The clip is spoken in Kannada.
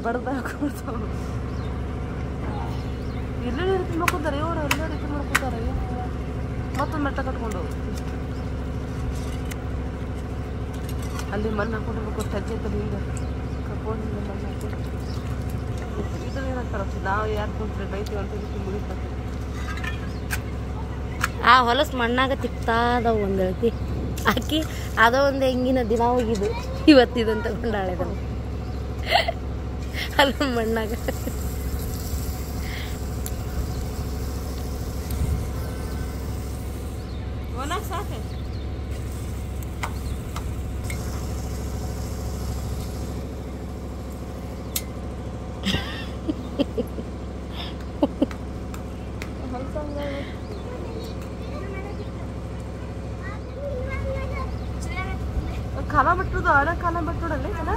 ಬಡ್ದ ಹಾಕೊಡ್ತಾವ ಎಲ್ಲೇ ರೀತಿ ಮಾಡ್ಕೊತಾರೆ ಇವರು ಎಲ್ಲ ರೀತಿ ಮಾಡ್ಕೊತಾರೆ ಮತ್ತೊಂದು ಮೆಟ್ಟ ಕಟ್ಕೊಂಡು ಅಲ್ಲಿ ಮಣ್ಣು ಹಾಕೊಂಡಿರ್ಬೇಕು ಸಜ್ಜೆ ತಲೆ ಹಿಂಗೆ ಕರ್ಕೊಂಡು ಮಣ್ಣು ಹಾಕೊಂಡು ಇದ್ರ ಏನಾಗ್ತಾರ ನಾವು ಯಾರು ಕುಂತ್ರೆ ಬೈತೀವಿ ಅಂತ ರೀತಿ ಮುಗಿತಾರೆ ಆ ಹೊಲಸು ಮಣ್ಣಾಗ ತಿಕ್ತಾದವು ಒಂದು ಹೇಳ್ತಿ ಆಕಿ ಅದೋ ಒಂದು ಹೆಂಗಿನ ದಿನ ಹೋಗಿದ್ದು ಇವತ್ತಿದಂತ ತಗೊಂಡಾಳೆದ ಅಲ್ಲ ಮಣ್ಣಾಗ ಸಾಕೆ खाना बट्टू तो आना खाना बट्टू डले है ना